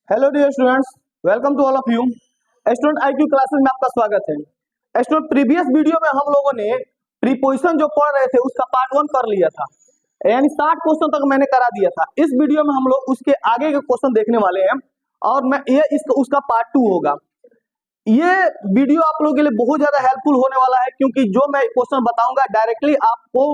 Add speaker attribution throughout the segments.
Speaker 1: Hello dear students, welcome to all of you. Student IQ classes में आपका स्वागत है। स्टूडेंट प्रीवियस वीडियो में हम लोगों ने प्रीपोजिशन जो पढ़ रहे थे उसका पार्ट 1 कर लिया था, यानी 60 क्वेश्चन तक मैंने करा दिया था। इस वीडियो में हम लोग उसके आगे के क्वेश्चन देखने वाले हैं और मैं ये उसका पार्ट 2 होगा। ये वीडियो आप लोगों के लिए बहुत ज्यादा हेल्पफुल होने वाला है, क्योंकि जो मैं क्वेश्चन बताऊंगा डायरेक्टली आपको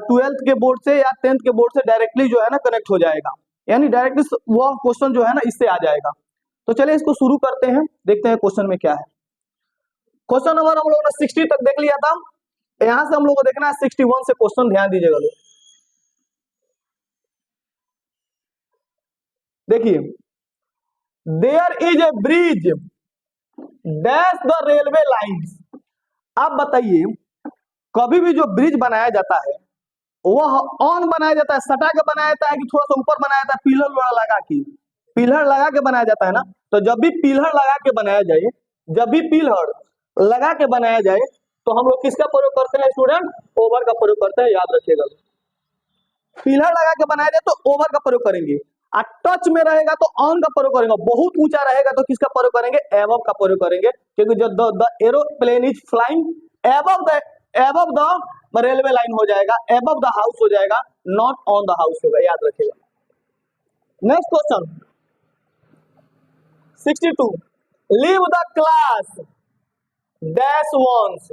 Speaker 1: 12th के बोर्ड से या 10th के बोर्ड से डायरेक्टली जो है ना कनेक्ट हो जाएगा, यानी डायरेक्टली वो क्वेश्चन जो है ना इससे आ जाएगा। तो चलिए इसको शुरू करते हैं, देखते हैं क्वेश्चन में क्या है। क्वेश्चन नंबर हम लोगों ने 60 तक देख लिया था, यहां से हम लोग को देखना है 61 से क्वेश्चन, ध्यान दीजिएगा लोग। देखिए, there is a bridge dash the railway lines. आप बताइए, कभी भी जो ब्रिज बनाया जाता है वह ऑन बनाया जाता है, सटा के बनाया जाता है कि थोड़ा सा ऊपर बनाया जाता है, पिलर लगा के? पिलर लगा के बनाया जाता है ना। तो जब भी पिलर लगा के बनाया जाए, जब भी पिलर लगा के बनाया जाए तो हम लोग किसका प्रयोग करते हैं स्टूडेंट? ओवर का प्रयोग करते हैं, याद रखिएगा। पिलर लगा के बनाया जाए तो ओवर का प्रयोग करेंगे, और टच में रहेगा तो ऑन का प्रयोग करेंगे, बहुत ऊंचा रहेगा तो किसका प्रयोग करेंगे? एबव का प्रयोग करेंगे, क्योंकि जो the aeroplane is flying above the railway line हो जाएगा, एबव द हाउस हो जाएगा, नॉट ऑन द हाउस होगा, याद रखिएगा। Next question 62, leave the class dash once.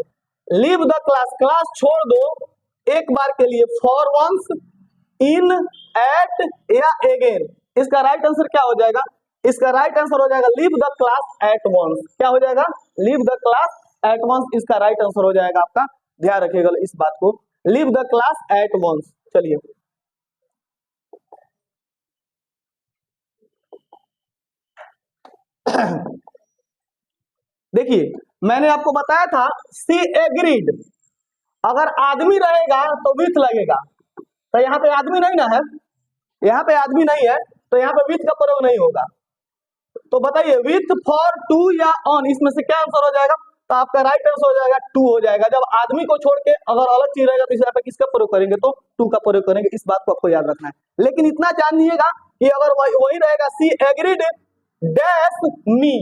Speaker 1: Leave the class, class छोड़ दो एक बार के लिए, फॉर वंस, इन, एट या अगेन। इसका राइट आंसर क्या हो जाएगा? इसका राइट आंसर हो जाएगा leave the class at once. क्या हो जाएगा? Leave the class at once, इसका राइट आंसर हो जाएगा आपका। ध्यान रखिएगा इस बात को, leave the class at once. चलिए देखिए, मैंने आपको बताया था सी एग्रीड, अगर आदमी रहेगा तो विथ लगेगा, तो यहाँ पे आदमी नहीं ना है, यहाँ पे आदमी नहीं है तो यहाँ पे विथ का प्रयोग नहीं होगा। तो बताइए विथ, फॉर, टू या ऑन, इसमें से क्या आंसर हो जाएगा? तो आपका राइट आंसर हो जाएगा टू हो जाएगा। जब आदमी को छोड़ के अगर अलग चीज रहेगा तो इस पे किसका प्रयोग करेंगे? तो टू का प्रयोग करेंगे। इस बात को आपको याद रखना है। लेकिन इतना जानिएगा कि अगर वही रहेगा सी एग्रीड डैश मी,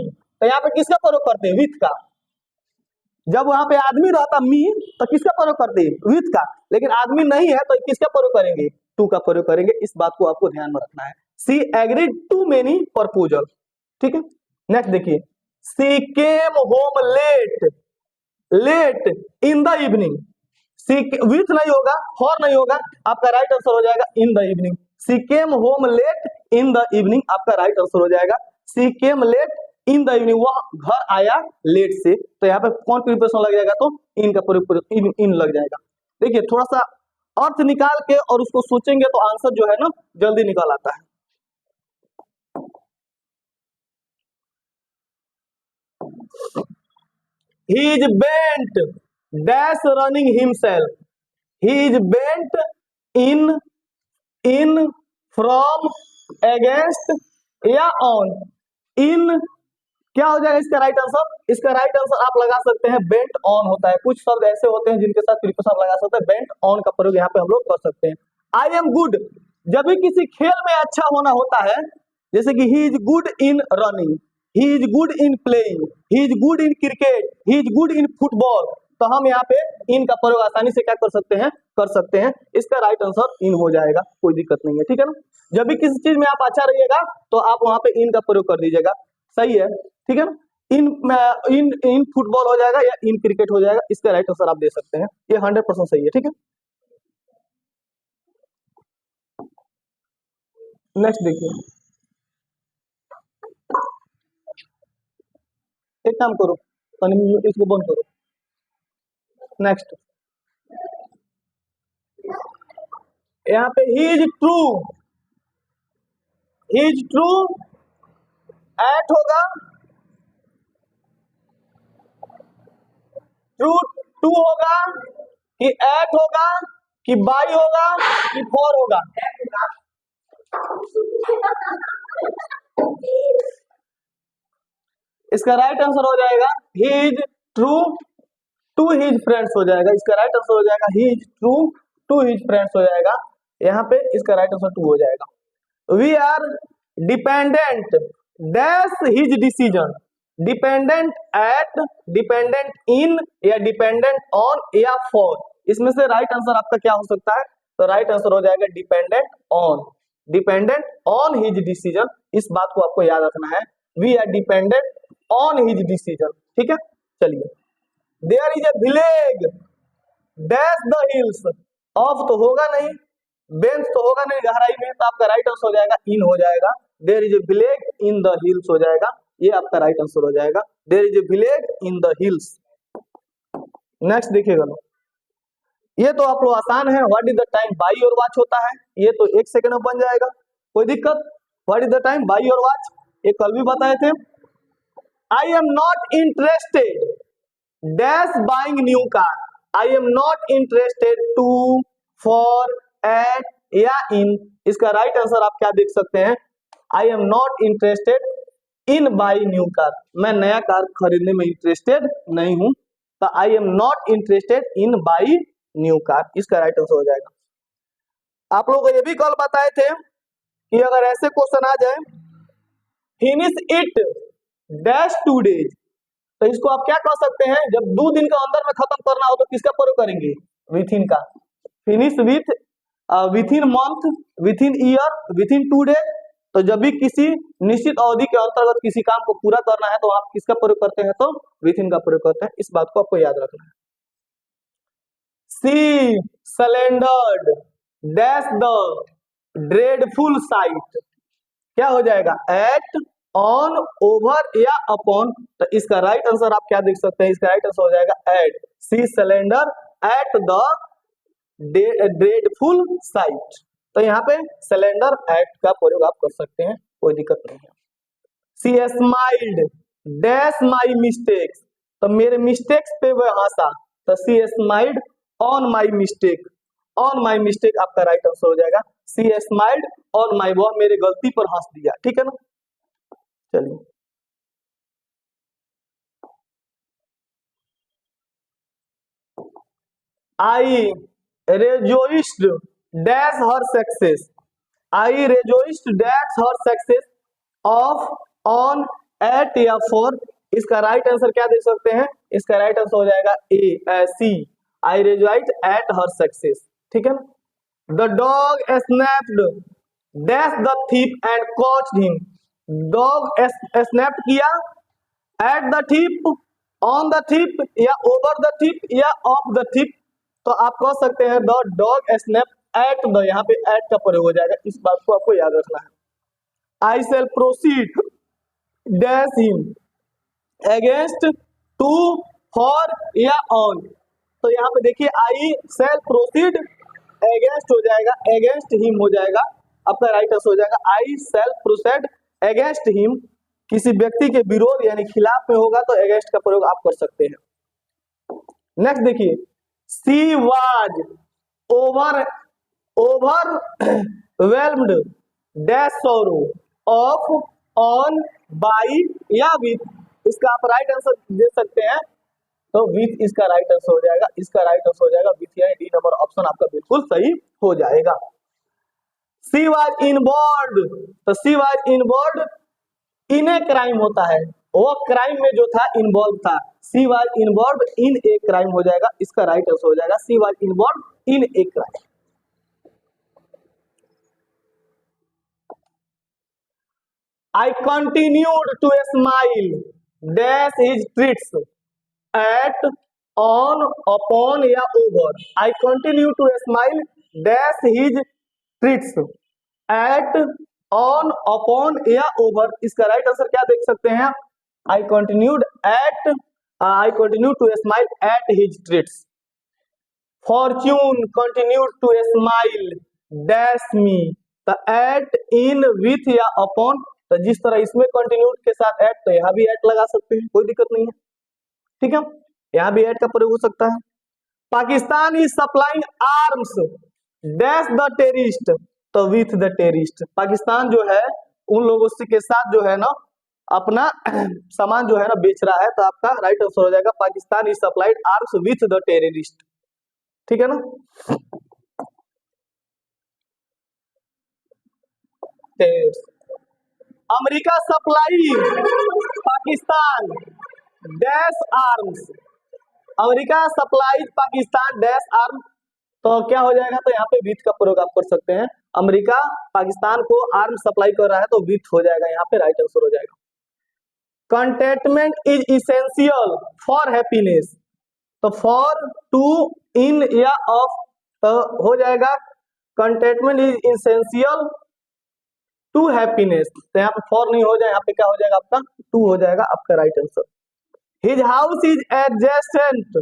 Speaker 1: तो यहाँ पे किसका प्रयोग करते हैं? विथ का। जब वहां पे आदमी रहता मी तो किसका प्रयोग करते हैं? विथ का। लेकिन आदमी नहीं है तो किसका प्रयोग करेंगे? टू का प्रयोग करेंगे। इस बात को आपको ध्यान में रखना है। She agreed to many proposal, ठीक है। नेक्स्ट देखिए, she came home late in the evening. She with नहीं होगा, फॉर नहीं होगा, आपका राइट आंसर हो जाएगा in the evening. She came home late in the evening, आपका राइट आंसर हो जाएगा she came late in the evening, वह घर आया लेट से। तो यहाँ पे कौन प्रीपोजिशन लग जाएगा? तो इन का प्रयोग, इन लग जाएगा। देखिए, थोड़ा सा अर्थ निकाल के और उसको सोचेंगे तो आंसर जो है ना जल्दी निकल आता है। He is bent dash running himself. He is bent in from against या on। इन क्या हो जाएगा इसका राइट आंसर? इसका राइट आंसर आप लगा सकते हैं बेंट ऑन होता है। कुछ शब्द ऐसे होते हैं जिनके साथ प्रीपोजिशन लगा सकते हैं, बेंट ऑन का प्रयोग यहाँ पे हम लोग कर सकते हैं। आई एम गुड, जब भी किसी खेल में अच्छा होना होता है, जैसे कि he is good in running, he is good in playing, he is good in cricket, he is good in football, तो हम यहाँ पे इन का प्रयोग आसानी से क्या कर सकते हैं। इसका राइट आंसर इन हो जाएगा, कोई दिक्कत नहीं है, ठीक है ना। जब भी किसी चीज में आप अच्छा रहिएगा तो आप वहां पे इन का प्रयोग कर दीजिएगा, सही है, ठीक है ना। इन इन इन फुटबॉल हो जाएगा या इन क्रिकेट हो जाएगा, इसका राइट आंसर आप दे सकते हैं, ये 100% सही है, ठीक है। नेक्स्ट देखिए, एक काम करो, इसको बंद करो। नेक्स्ट, यहाँ पे ही इज ट्रू एट होगा, ट्रू टू होगा कि एट होगा कि बाई होगा कि फॉर होगा? इसका राइट आंसर हो जाएगा he is true to his friends हो जाएगा। इसका राइट आंसर हो जाएगा he is true to his friends हो जाएगा। यहाँ पे इसका राइट आंसर टू हो जाएगा। We are dependent dash his decision, dependent at, dependent in, या डिपेंडेंट ऑन, या फॉर। इसमें से राइट आंसर आपका क्या हो सकता है? तो राइट आंसर हो जाएगा dependent on, dependent on his decision. इस बात को आपको याद रखना है, we are dependent on his decision. ठीक है, चलिए। There is a village dash the hills of, तो होगा नहीं, बेंच तो होगा नहीं गहराई में, तो आपका राइट आंसर हो जाएगा इन हो जाएगा। There is a village in the hills हो जाएगा, ये आपका राइट आंसर हो जाएगा। There is a village in the hills. Next देखिएगा लो, ये तो आप लोग आसान है। What is the time by your watch होता है, ये तो 1 सेकंड में बन जाएगा, कोई दिक्कत? What is the time by your watch, ये कल भी बताए थे। I am not interested dash buying new car, I am not interested to, for, at, या इन। इसका राइट आंसर आप क्या देख सकते हैं? आई am not interested in by new car, मैं नया कार खरीदने में इंटरेस्टेड नहीं हूं, तो आई am not interested in by new car, इसका राइट आंसर हो जाएगा। आप लोगों को ये भी कल बताए थे कि अगर ऐसे क्वेश्चन आ जाए, फिनिश इट डैश 2 डेज, तो इसको आप क्या कह सकते हैं? जब 2 दिन का अंदर में खत्म करना हो तो किसका प्रयोग करेंगे? विथ इन का। Finish with, with in month, with in year, with in 2 days. तो जब भी किसी निश्चित अवधि के अंतर्गत किसी काम को पूरा करना है तो आप किसका प्रयोग करते हैं? तो विथ इन का प्रयोग करते हैं। इस बात को आपको याद रखना है। सी सलेंडर्ड डैश द ड्रेडफुल साइट, क्या हो जाएगा? एट, ऑन, ओवर, या अपॉन। तो इसका राइट आंसर आप क्या देख सकते हैं? इसका राइट आंसर हो जाएगा at. C cylinder at the dreadful sight. तो यहाँ पे सिलेंडर एट का प्रयोग आप कर सकते हैं, कोई दिक्कत नहीं है। She smiled dash my mistakes, तो मेरे मिस्टेक्स पे वह हंसा, तो she smiled on my mistake, on my mistake आपका राइट आंसर हो जाएगा। सी स्माइल्ड ऑन माई, वह मेरे गलती पर हंस दिया। ठीक है ना, चलिए। आई rejoiced dash her success, I rejoiced dash her success of, on, at, या for। इसका राइट आंसर क्या देख सकते हैं? इसका राइट आंसर हो जाएगा ए, सी। आई rejoiced at her success। ठीक है ना। The dog snapped dash the thief and caught him, dog snap किया एट द थिप, ऑन द थिप, या ओवर द थिप, या ऑफ द थिप। तो आप कह सकते हैं the dog snap at the, यहाँ पे एट का प्रयोग हो जाएगा। इस बात को आपको याद रखना है। I shall proceed dash him against, to, for, या ऑन। तो यहाँ पे देखिए आई शैल प्रोसीड अगेंस्ट हो जाएगा, अगेंस्ट हिम हो जाएगा, आपका राइट आंसर हो जाएगा। आई शैल प्रोसीड अगेंस्ट हिम, किसी व्यक्ति के विरोध यानी खिलाफ में होगा तो अगेंस्ट का प्रयोग आप कर सकते हैं। नेक्स्ट देखिए, she was overwhelmed dash sorrow of, on, by, या विथ। इसका आप राइट आंसर दे सकते हैं, तो विथ इसका राइट आंसर हो जाएगा। इसका राइट आंसर हो जाएगा विथ, यानी डी नंबर ऑप्शन आपका बिल्कुल सही हो जाएगा। सी वाज इन्वॉल्व्ड, तो she was involved in a crime होता है, वो क्राइम में जो था इन्वॉल्व था। She was involve in a crime हो जाएगा, इसका राइट आंसर हो जाएगा she was involve in a crime. I continued to smile dash his treats at, on, upon, या over. I continue to smile dash his treats at, on, upon, या over. इसका right answer क्या देख सकते हैं? आई continue to smile at his treats. Fortune continued to smile dash me, तो at, in, with, या upon. तो जिस तरह इसमें कंटिन्यूड के साथ एट, तो यहाँ भी एट लगा सकते हैं, कोई दिक्कत नहीं है। ठीक है, यहाँ भी एट का प्रयोग हो सकता है। Pakistan is supplying arms dash the terrorist, तो विथ द टेररिस्ट। पाकिस्तान जो है उन लोगों के साथ जो है ना अपना सामान जो है ना बेच रहा है, तो आपका राइट आंसर हो जाएगा Pakistan is supplied arms with the terrorist. ठीक है ना। Terrorist America supply Pakistan dash arms, America supply Pakistan dash arm, तो क्या हो जाएगा, तो यहाँ पे विथ का प्रयोग आप कर सकते हैं। अमेरिका पाकिस्तान को आर्म सप्लाई कर रहा है तो विथ हो जाएगा, यहाँ पे राइट आंसर हो जाएगा। Contentment is essential for happiness, तो फॉर, टू, इन या ऑफ, तो हो जाएगा contentment is essential to happiness, तो यहाँ पे फॉर नहीं हो जाए, यहाँ पे क्या हो जाएगा आपका टू हो जाएगा आपका right answer. His house is adjacent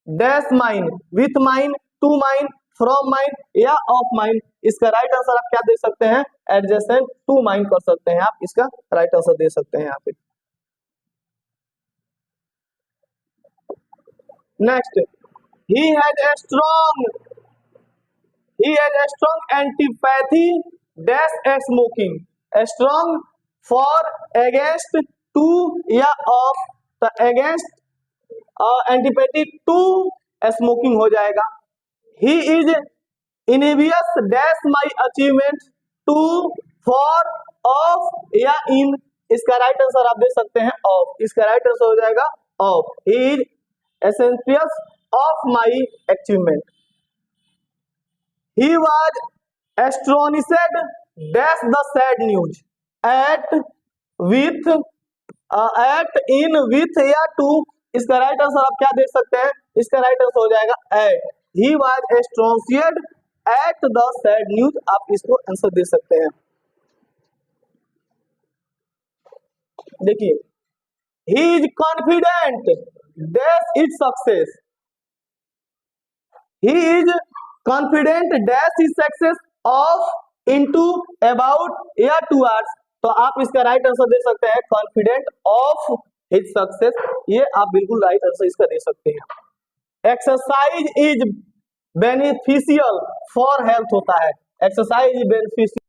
Speaker 1: dash mine, with mine, to mine, from mine या ऑफ माइन, इसका राइट आंसर आप क्या दे सकते हैं, एडजेसेंट टू माइन कर सकते हैं आप, इसका राइट आंसर दे सकते हैं यहाँ पे। Next, he has a strong antipathy dash smoking, strong for, against, to या of, तो against antipathy to smoking हो जाएगा। he is envious dash my achievement, to, for, of या in, इसका राइट आंसर आप दे सकते हैं of, इसका राइट आंसर हो जाएगा of, he is envious of my achievement। He was astonished dash the sad news, at, with, at, in, with या to, इसका राइट आंसर आप क्या दे सकते हैं, इसका राइट आंसर हो जाएगा at। He was astonished at the sad news, आप इसको आंसर दे सकते हैं। देखिए, he is confident dash its success, he is confident dash his success of, into, about या towards, तो आप इसका राइट आंसर दे सकते हैं कॉन्फिडेंट ऑफ हिज सक्सेस, ये आप बिल्कुल राइट आंसर इसका दे सकते हैं। Exercise is beneficial for health होता है, एक्सरसाइज इज बेनिफिशियल